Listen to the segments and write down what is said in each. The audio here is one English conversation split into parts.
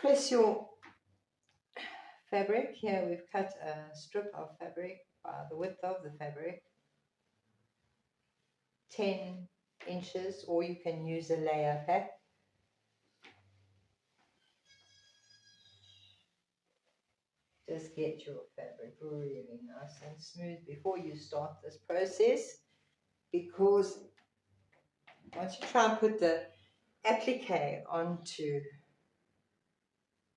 press your fabric. Here we've cut a strip of fabric by the width of the fabric, 10 inches, or you can use a layer pack. Just get your fabric really nice and smooth before you start this process, because once you try and put the applique onto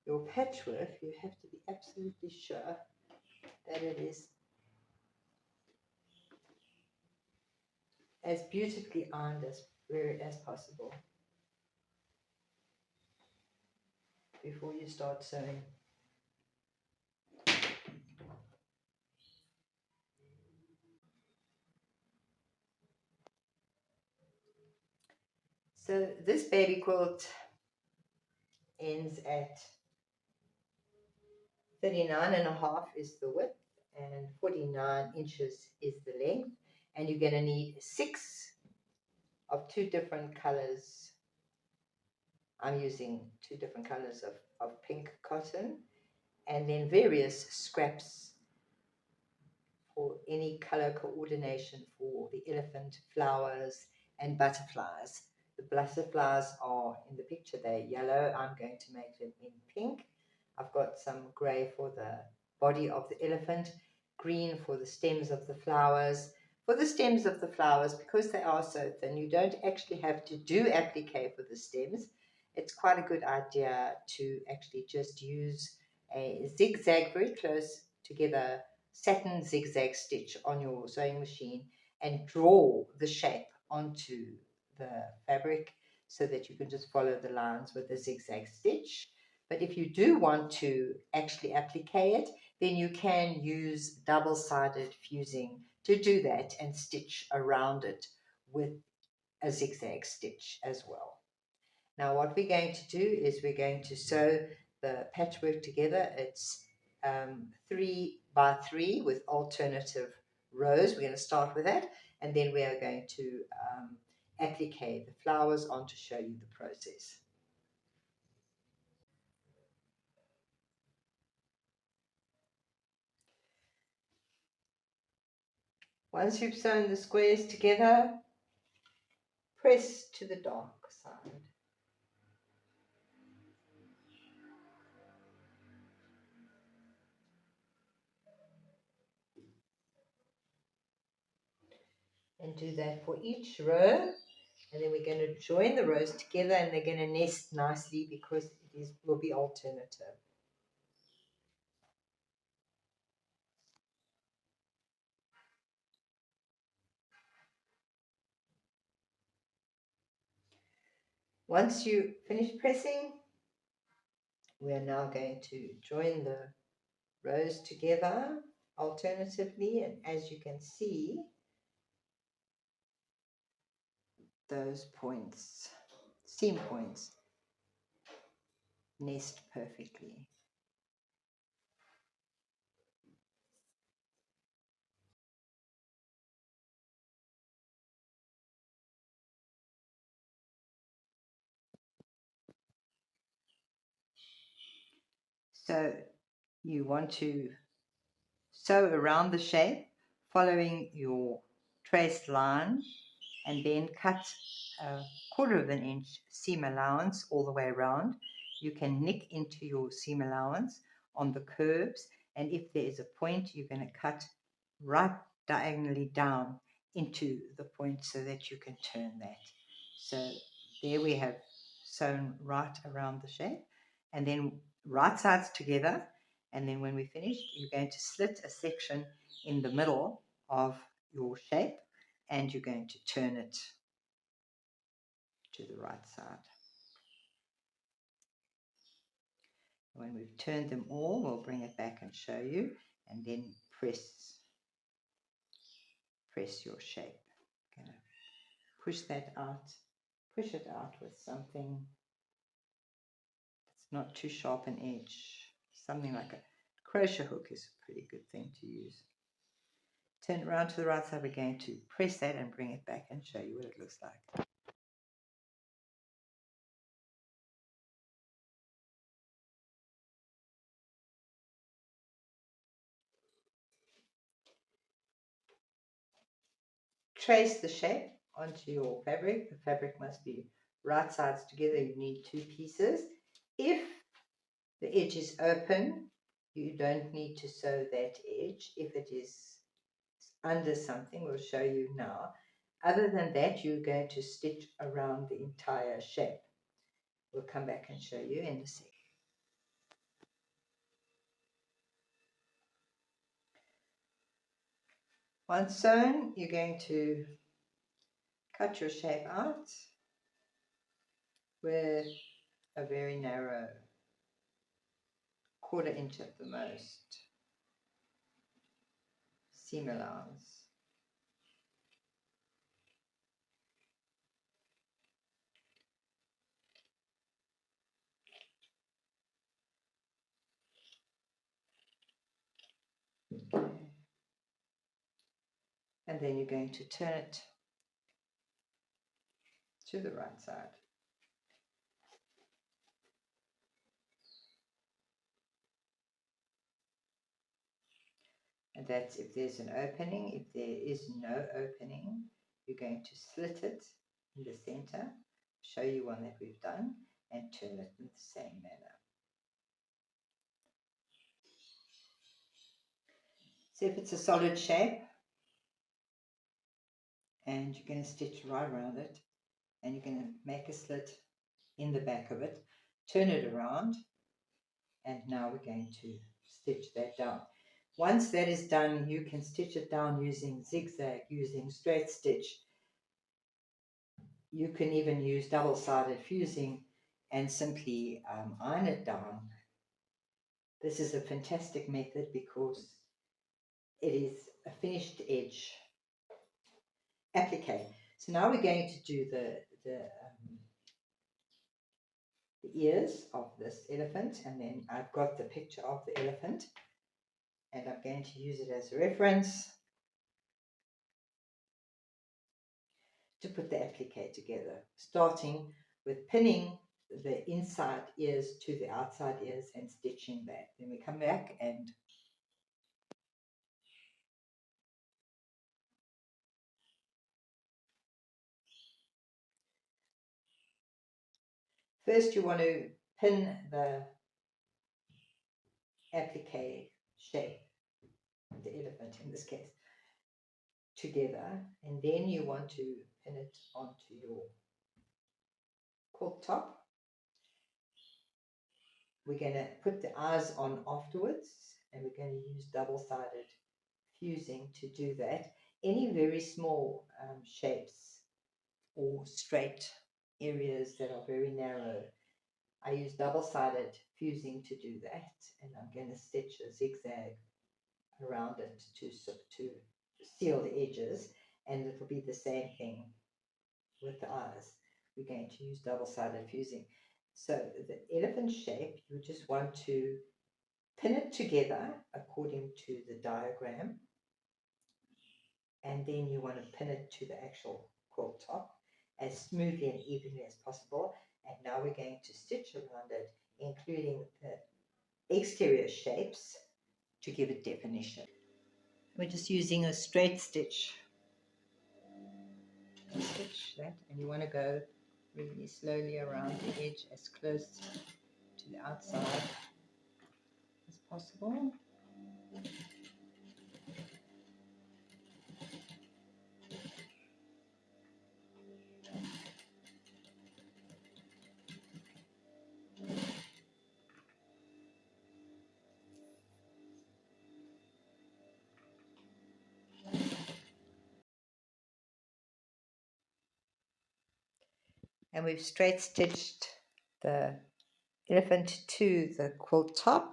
your patchwork, you have to be absolutely sure that it is as beautifully ironed as possible before you start sewing. So this baby quilt ends at 39.5 is the width and 49 inches is the length, and you're going to need 6 of 2 different colors. I'm using 2 different colors of pink cotton, and then various scraps for any color coordination for the elephant, flowers and butterflies. The butterflies are in the picture, they're yellow. I'm going to make them in pink. I've got some grey for the body of the elephant, green for the stems of the flowers. For the stems of the flowers, because they are so thin, you don't actually have to do applique for the stems. It's quite a good idea to actually just use a zigzag, very close together satin zigzag stitch on your sewing machine and draw the shape onto the fabric so that you can just follow the lines with the zigzag stitch. But if you do want to actually applique it, then you can use double-sided fusing to do that and stitch around it with a zigzag stitch as well. Now what we're going to do is we're going to sew the patchwork together. It's 3 by 3 with alternative rows. We're going to start with that, and then we are going to applique the flowers on to show you the process. Once you've sewn the squares together, press to the dark side. And do that for each row. And then we're going to join the rows together, and they're going to nest nicely because it will be alternative. Once you finish pressing, we are now going to join the rows together alternatively, and as you can see, those points, seam points, nest perfectly. So you want to sew around the shape following your traced line, and then cut a 1/4 of an inch seam allowance all the way around. You can nick into your seam allowance on the curves, and if there is a point, you're going to cut right diagonally down into the point so that you can turn that. So there we have sewn right around the shape, and then right sides together, and then when we finish, you're going to slit a section in the middle of your shape, and you're going to turn it to the right side. When we've turned them all, we'll bring it back and show you, and then press your shape. Going to push that out, push it out with something that's not too sharp an edge. Something like a crochet hook is a pretty good thing to use. Turn it around to the right side. We're going to press that and bring it back and show you what it looks like. trace the shape onto your fabric. The fabric must be right sides together. You need 2 pieces. If the edge is open, you don't need to sew that edge. If it is under something, we'll show you now. Other than that, you're going to stitch around the entire shape. We'll come back and show you in a second. Once sewn, you're going to cut your shape out with a very narrow 1/4 inch at the most seam allowance. Okay. And then you're going to turn it to the right side. And that's if there's an opening. If there is no opening, you're going to slit it in the center, show you one that we've done, and turn it in the same manner. So if it's a solid shape, and you're going to stitch right around it, and you're going to make a slit in the back of it, turn it around, and now we're going to stitch that down. Once that is done, you can stitch it down using zigzag, using straight stitch. You can even use double-sided fusing and simply iron it down. This is a fantastic method because it is a finished edge applique. So now we're going to do the ears of this elephant, and then I've got the picture of the elephant and I'm going to use it as a reference to put the applique together, starting with pinning the inside ears to the outside ears and stitching that. Then we come back and first you want to pin the applique shape, the elephant in this case, together, and then you want to pin it onto your quilt top. We're going to put the eyes on afterwards, and we're going to use double-sided fusing to do that. Any very small shapes or straight areas that are very narrow, I use double-sided fusing to do that, and I'm going to stitch a zigzag around it to seal the edges, and it'll be the same thing with the eyes. We're going to use double-sided fusing. So the elephant shape, you just want to pin it together according to the diagram, and then you want to pin it to the actual quilt top as smoothly and evenly as possible. And now we're going to stitch around it, including the exterior shapes, to give it definition. We're just using a straight stitch. Stitch that, and you want to go really slowly around the edge as close to the outside as possible. And we've straight stitched the elephant to the quilt top,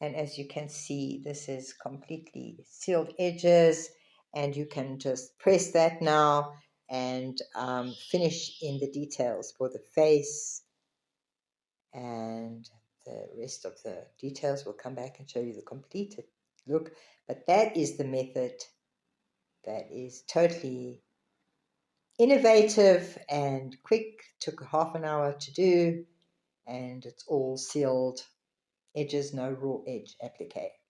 and as you can see, this is completely sealed edges, and you can just press that now and finish in the details for the face and the rest of the details. We'll come back and show you the completed look, but that is the method that is totally innovative and quick. Took half an hour to do, and it's all sealed edges, no raw edge applique.